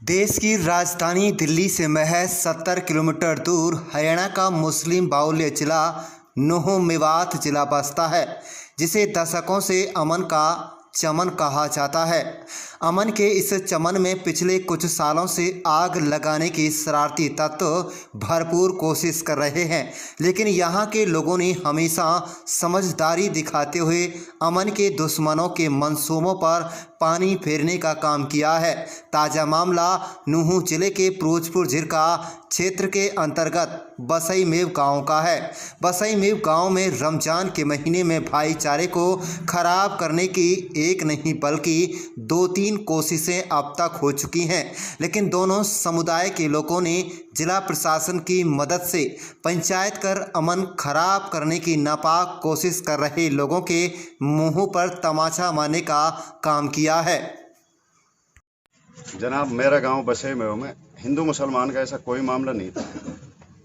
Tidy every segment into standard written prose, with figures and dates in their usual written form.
देश की राजधानी दिल्ली से महज 70 किलोमीटर दूर हरियाणा का मुस्लिम बाहुल्य जिला नूंह मेवात जिला बसता है, जिसे दशकों से अमन का चमन कहा जाता है। अमन के इस चमन में पिछले कुछ सालों से आग लगाने की शरारती तत्व भरपूर कोशिश कर रहे हैं, लेकिन यहाँ के लोगों ने हमेशा समझदारी दिखाते हुए अमन के दुश्मनों के मंसूबों पर पानी फेरने का काम किया है। ताज़ा मामला नूंह जिले के फिरोजपुर झिरका क्षेत्र के अंतर्गत बसई मेव गांव का है। बसई मेव गांव में रमजान के महीने में भाईचारे को खराब करने की एक नहीं बल्कि 2-3 कोशिशें अब तक हो चुकी हैं, लेकिन दोनों समुदाय के लोगों ने जिला प्रशासन की मदद से पंचायत कर अमन खराब करने की नापाक कोशिश कर रहे लोगों के मुंह पर तमाचा मारने का काम किया है। जनाब, मेरा गांव बसई मेव में हिंदू मुसलमान का ऐसा कोई मामला नहीं था।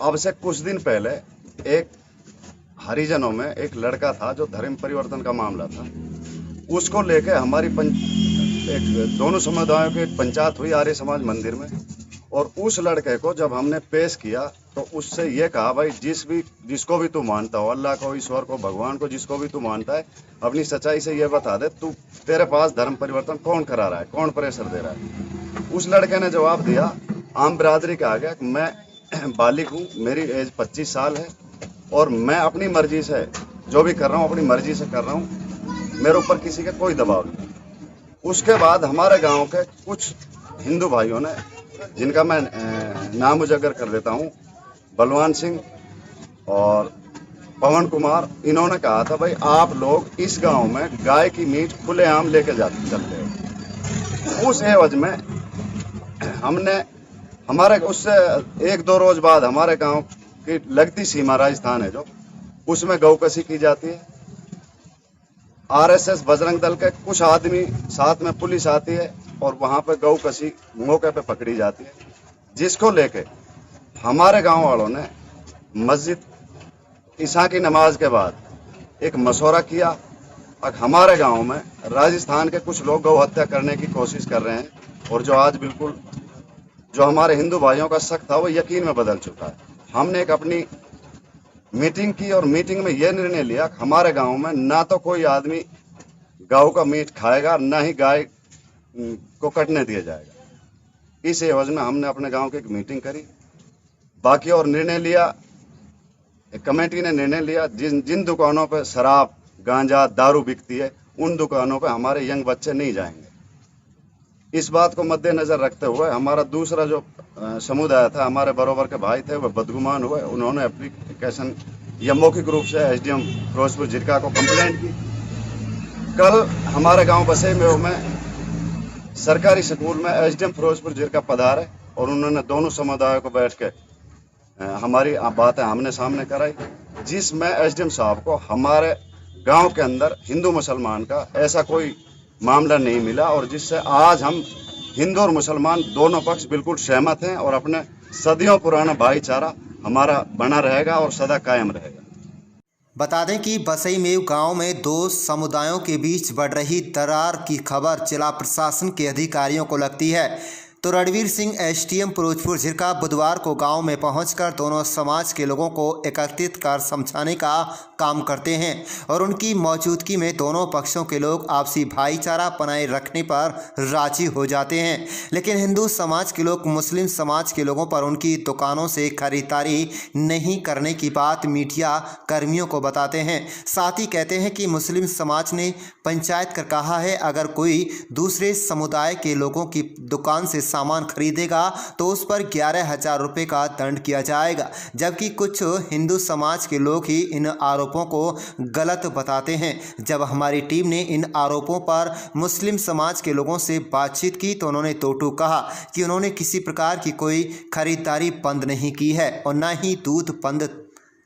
अब से कुछ दिन पहले एक हरिजनों में एक लड़का था जो धर्म परिवर्तन का मामला था। उसको लेके हमारी दोनों समुदायों की एक पंचायत हुई आर्य समाज मंदिर में, और उस लड़के को जब हमने पेश किया तो उससे ये कहा, भाई जिसको भी तू मानता हो, अल्लाह को, ईश्वर को, भगवान को, जिसको भी तू मानता है, अपनी सच्चाई से ये बता दे, तू तेरे पास धर्म परिवर्तन कौन करा रहा है, कौन प्रेशर दे रहा है। उस लड़के ने जवाब दिया आम बिरादरी के आगे, मैं बालिग हूँ, मेरी एज 25 साल है और मैं अपनी मर्जी से जो भी कर रहा हूँ अपनी मर्जी से कर रहा हूँ, मेरे ऊपर किसी का कोई दबाव नहीं। उसके बाद हमारे गांव के कुछ हिंदू भाइयों ने, जिनका मैं नाम उजागर कर देता हूँ, बलवान सिंह और पवन कुमार, इन्होंने कहा था, भाई आप लोग इस गांव में गाय की मीट खुलेआम लेके चलते हो। उस एवज में हमने उससे 1-2 रोज बाद हमारे गांव की लगती सीमा राजस्थान है जो, उसमें गौकसी की जाती है। आरएसएस बजरंग दल के कुछ आदमी साथ में पुलिस आती है और वहां पे गौकसी मौके पे पकड़ी जाती है, जिसको लेके हमारे गांव वालों ने मस्जिद ईशा की नमाज के बाद एक मशवरा किया। और हमारे गांव में राजस्थान के कुछ लोग गौ हत्या करने की कोशिश कर रहे हैं, और जो आज बिल्कुल जो हमारे हिंदू भाइयों का शक था वो यकीन में बदल चुका है। हमने एक अपनी मीटिंग की और मीटिंग में यह निर्णय लिया कि हमारे गांव में ना तो कोई आदमी गाय का मीट खाएगा, ना ही गाय को कटने दिया जाएगा। इस एवज में हमने अपने गांव की एक मीटिंग करी, बाकी और निर्णय लिया, एक कमेटी ने निर्णय लिया, जिन दुकानों पे शराब, गांजा, दारू बिकती है, उन दुकानों पे हमारे यंग बच्चे नहीं जाएंगे। इस बात को मद्देनजर रखते हुए हमारा दूसरा जो समुदाय था, हमारे बरोबर के भाई थे, वह बदगुमान हुए। उन्होंने एप्लीकेशन या मौखिक रूप से एसडीएम फिरोजपुर झिरका को कंप्लेंट की। कल हमारे गांव बसई मेव में सरकारी स्कूल में एसडीएम फिरोजपुर झिरका पधारे और उन्होंने दोनों समुदायों को बैठ के हमारी बातें आमने सामने कराई, जिसमें एसडीएम साहब को हमारे गांव के अंदर हिंदू मुसलमान का ऐसा कोई मामला नहीं मिला, और जिससे आज हम हिंदू और मुसलमान दोनों पक्ष बिल्कुल सहमत हैं और अपने सदियों पुराना भाईचारा हमारा बना रहेगा और सदा कायम रहेगा। बता दें कि बसई मेव गांव में 2 समुदायों के बीच बढ़ रही दरार की खबर जिला प्रशासन के अधिकारियों को लगती है, तो रणवीर सिंह एसडीएम फिरोजपुर झिरका बुधवार को गांव में पहुंचकर दोनों समाज के लोगों को एकत्रित कर समझाने का काम करते हैं, और उनकी मौजूदगी में दोनों पक्षों के लोग आपसी भाईचारा बनाए रखने पर राजी हो जाते हैं। लेकिन हिंदू समाज के लोग मुस्लिम समाज के लोगों पर उनकी दुकानों से खरीदारी नहीं करने की बात मीडिया कर्मियों को बताते हैं। साथ ही कहते हैं कि मुस्लिम समाज ने पंचायत कर कहा है, अगर कोई दूसरे समुदाय के लोगों की दुकान से सामान खरीदेगा तो उस पर 11,000 रुपये का दंड किया जाएगा, जबकि कुछ हिंदू समाज के लोग ही इन आरोपों को गलत बताते हैं। जब हमारी टीम ने इन आरोपों पर मुस्लिम समाज के लोगों से बातचीत की तो उन्होंने टोटू कहा कि उन्होंने किसी प्रकार की कोई खरीदारी बंद नहीं की है और न ही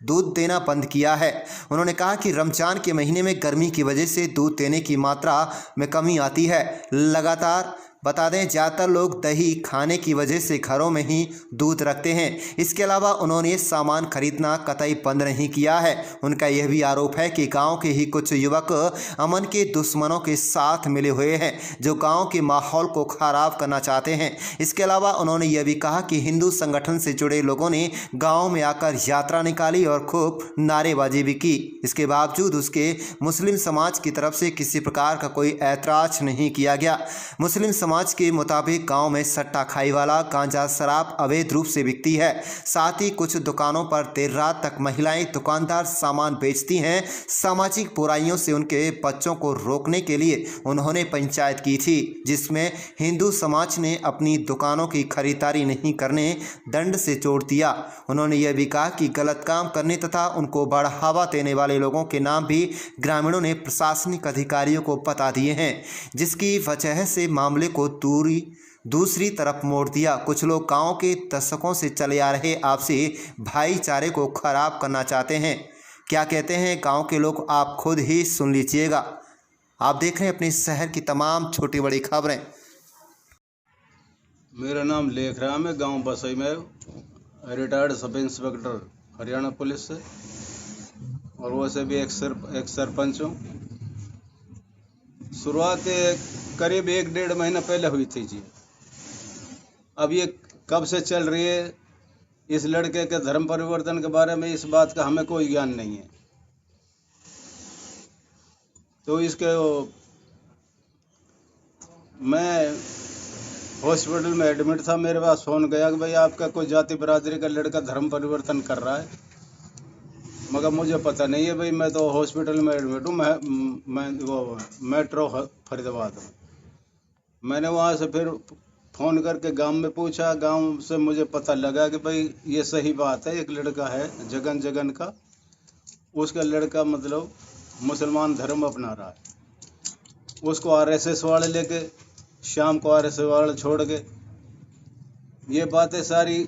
दूध देना बंद किया है। उन्होंने कहा कि रमजान के महीने में गर्मी की वजह से दूध देने की मात्रा में कमी आती है। लगातार बता दें ज़्यादातर लोग दही खाने की वजह से घरों में ही दूध रखते हैं। इसके अलावा उन्होंने सामान खरीदना कतई बंद नहीं किया है। उनका यह भी आरोप है कि गांव के ही कुछ युवक अमन के दुश्मनों के साथ मिले हुए हैं जो गांव के माहौल को खराब करना चाहते हैं। इसके अलावा उन्होंने यह भी कहा कि हिंदू संगठन से जुड़े लोगों ने गाँव में आकर यात्रा निकाली और खूब नारेबाजी भी की। इसके बावजूद उसके मुस्लिम समाज की तरफ से किसी प्रकार का कोई ऐतराज नहीं किया गया। मुस्लिम समाज के मुताबिक गांव में सट्टा खाई वाला गांजा शराब अवैध रूप से बिकती है। साथ ही कुछ दुकानों पर देर रात तक महिलाएं दुकानदार सामान बेचती हैं। सामाजिक बुराइयों से उनके बच्चों को रोकने के लिए उन्होंने पंचायत की थी जिसमें हिंदू समाज ने अपनी दुकानों की खरीदारी नहीं करने दंड से जोड़ दिया। उन्होंने यह भी कहा कि गलत काम करने तथा उनको बढ़ावा देने वाले लोगों के नाम भी ग्रामीणों ने प्रशासनिक अधिकारियों को बता दिए हैं, जिसकी वजह से मामले को दूसरी तरफ मोड़ दिया। कुछ लोग गांव के दशकों से चले आ रहे आपसी भाईचारे को खराब करना चाहते हैं। क्या कहते हैं गांव के लोग, आप खुद ही सुन लीजिएगा। आप देख रहे हैं अपने शहर की तमाम छोटी बड़ी खबरें। मेरा नाम लेखराम है, गांव बसई में, retired sub inspector Haryana police से, और वैसे भी एक सरपंच हूँ। शुरुआत करीब 1-1.5 महीना पहले हुई थी जी। अब ये कब से चल रही है, इस लड़के के धर्म परिवर्तन के बारे में इस बात का हमें कोई ज्ञान नहीं है। तो इसके मैं हॉस्पिटल में एडमिट था, मेरे पास फ़ोन गया कि भाई आपका कोई जाति बरादरी का लड़का धर्म परिवर्तन कर रहा है, मगर मुझे पता नहीं है भाई, मैं तो हॉस्पिटल में एडमिट हूँ, मैं वो मेट्रो फरीदाबाद हूँ। मैंने वहाँ से फिर फ़ोन करके गांव में पूछा, गांव से मुझे पता लगा कि भाई ये सही बात है, एक लड़का है जगन का, उसका लड़का मतलब मुसलमान धर्म अपना रहा है। उसको आरएसएस वाले लेके शाम को आरएसएस वाले छोड़ के, ये बातें सारी,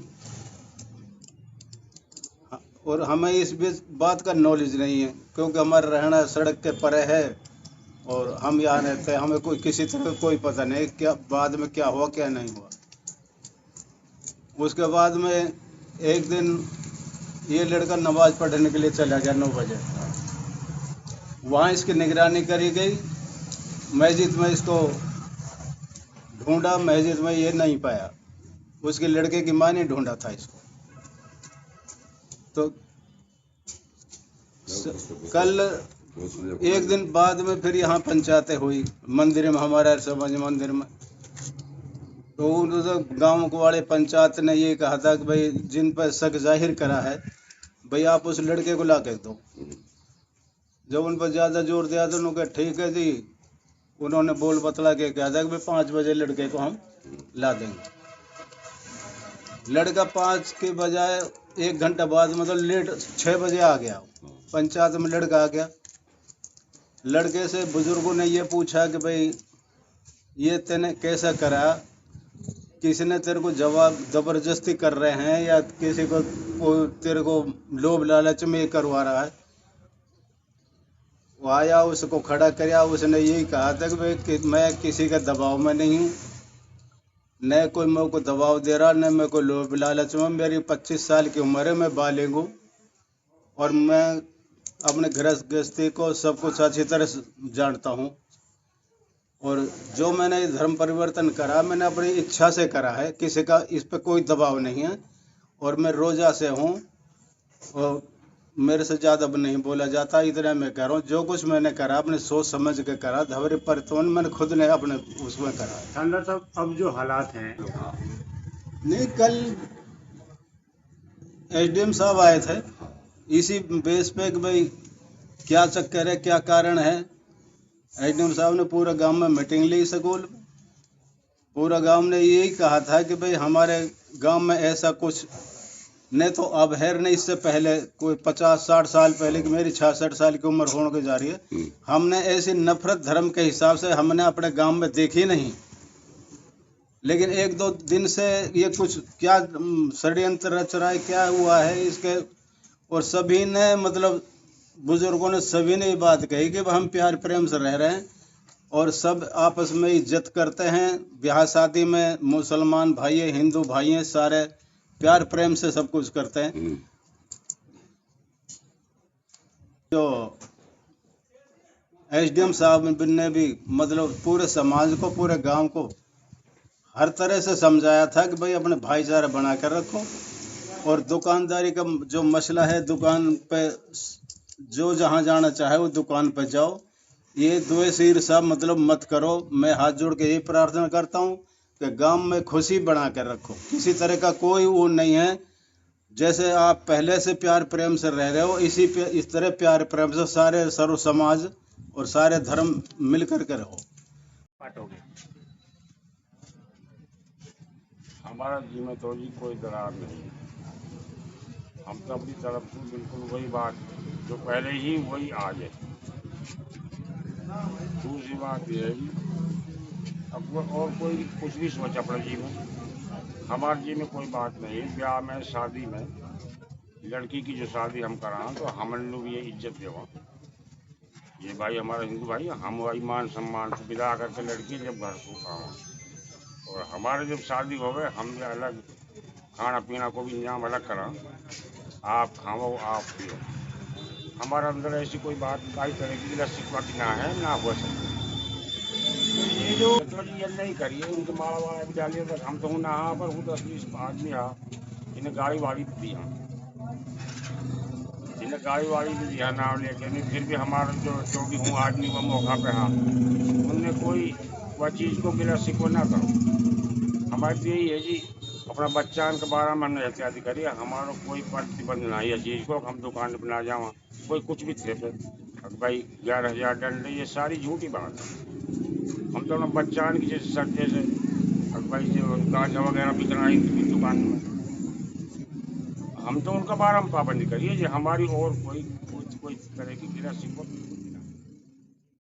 और हमें इस बात का नॉलेज नहीं है क्योंकि हमारा रहना सड़क के परे है और हम यहाँ रहते हैं। हमें कोई किसी तरह कोई पता नहीं क्या बाद में क्या हुआ क्या नहीं हुआ। उसके बाद में एक दिन ये लड़का नमाज पढ़ने के लिए चला गया 9 बजे। वहाँ इसकी निगरानी करी गई, मस्जिद में इसको ढूंढा, मस्जिद में ये नहीं पाया। उसके लड़के की माँ ने ढूंढा था इसको। तो कल एक दिन बाद में फिर यहाँ पंचायतें हुई मंदिर में, हमारे समाज मंदिर में। तो उधर गांव को वाले पंचायत ने ये कहा था कि भाई जिन पर शक जाहिर करा है भाई आप उस लड़के को ला के दो। जब उन पर ज़्यादा जोर दिया तो उन्होंने कहा ठीक है जी। उन्होंने बोल बतला के कहा था कि भाई 5 बजे लड़के को हम ला देंगे। लड़का 5 के बजाय 1 घंटा बाद मतलब लेट 6 बजे आ गया। पंचायत में लड़का आ गया। लड़के से बुजुर्गों ने ये पूछा कि भाई ये तेने कैसा करा, किसी ने तेरे को जवाब ज़बरदस्ती कर रहे हैं या किसी को तेरे को लोभ लालच में करवा रहा है। वो आया, उसको खड़ा कराया, उसने यही कहा था कि भाई कि मैं किसी का दबाव में नहीं हूँ, न कोई मेरे को दबाव दे रहा, न मैं कोई लोभ लालच में। मेरी 25 साल की उम्र है, मैं बालिग हूँ और मैं अपने गृहस्थी को सब कुछ अच्छी तरह जानता हूँ। और जो मैंने धर्म परिवर्तन करा मैंने अपनी इच्छा से करा है, किसी का इस पे कोई दबाव नहीं है। और मैं रोजा से हूँ और मेरे से ज़्यादा नहीं बोला जाता। इतना मैं कह रहा हूँ, जो कुछ मैंने करा अपने सोच समझ के करा, धर्म परिवर्तन मैंने खुद ने अपने उसमें करा। थानेदार साहब, अब जो हालात हैं, नहीं, कल एसडीएम साहब आए थे इसी बेस पे कि भाई क्या चक्कर है, क्या कारण है। एसडीएम साहब ने पूरा गांव में मीटिंग ली। स्कूल पूरा गांव ने यही कहा था कि भाई हमारे गांव में ऐसा कुछ नहीं तो अब है नहीं, इससे पहले कोई 50-60 साल पहले की मेरी 66 साल की उम्र होने को जा रही है, हमने ऐसी नफरत धर्म के हिसाब से हमने अपने गांव में देखी नहीं। लेकिन 1-2 दिन से ये कुछ क्या षड्यंत्र रच रहा है, क्या हुआ है इसके। और सभी ने मतलब बुजुर्गों ने सभी ने ये बात कही कि हम प्यार प्रेम से रह रहे हैं और सब आपस में इज्जत करते हैं। ब्याह शादी में मुसलमान भाई है, हिंदू भाई हैं, सारे प्यार प्रेम से सब कुछ करते हैं। जो एसडीएम साहब ने भी मतलब पूरे समाज को, पूरे गांव को हर तरह से समझाया था कि भाई अपने भाईचारा बना कर रखो, और दुकानदारी का जो मसला है, दुकान पे जो जहाँ जाना चाहे वो दुकान पे जाओ, ये द्वेष ईर्ष्या मतलब मत करो। मैं हाथ जोड़ के यही प्रार्थना करता हूँ कि गांव में खुशी बना कर रखो, किसी तरह का कोई वो नहीं है। जैसे आप पहले से प्यार प्रेम से रह रहे हो, इस तरह प्यार प्रेम से सारे सर्व समाज और सारे धर्म मिल कर के रहो। हमारा जी में तो जी कोई दरार नहीं है। हम तो अपनी तरफ से बिल्कुल वही बात जो पहले ही वही आज है। दूसरी बात यह है जी अब वो और कोई कुछ भी सोच अपने जी में, हमारे जी में कोई बात नहीं है। ब्याह में, शादी में, लड़की की जो शादी हम कराएं तो हम लोग ये इज्जत देवा, ये भाई हमारा हिंदू भाई, हम वही मान सम्मान से विदा करके लड़की जब घर को आवा, और हमारे जब शादी हो गए हम भी अलग खाना पीना को भी इंतजाम अलग करा, आप खाओ आप पियो। हमारे अंदर ऐसी कोई बात काई तरह की शिकवा की ना है, ना हो सकती। ये जो ये नहीं करिए, उनके माड़ा वाड़ा भी डालिए, बस हम तो हूँ ना पर हूँ 10-20 आदमी हाँ, इन्हें गाड़ी वाड़ी भी दिया, इन्हें गाड़ी वाड़ी भी दिया नाम लेके, नहीं फिर भी हमारा जो भी हूँ आदमी वो मौका पे हाँ, उनने कोई वह चीज़ को गिला शिकवा ना करो। हमारी तो यही है जी, अपना बच्चा के बारे में हमने एहतियाती करिए, हमारा कोई प्रतिबंध नहीं है चीज़ को हम दुकान पर ना जावा, कोई कुछ भी थे भाई 11,000 दंड, ये सारी झूठी बात है। हम तो अपना बच्चा की जैसे सट्टे से भाई जो गांजा वगैरह बिकना है दुकान में, हम तो उनका बारे में पाबंदी करिए जी, हमारी और कोई तरह की गिरा शिकवा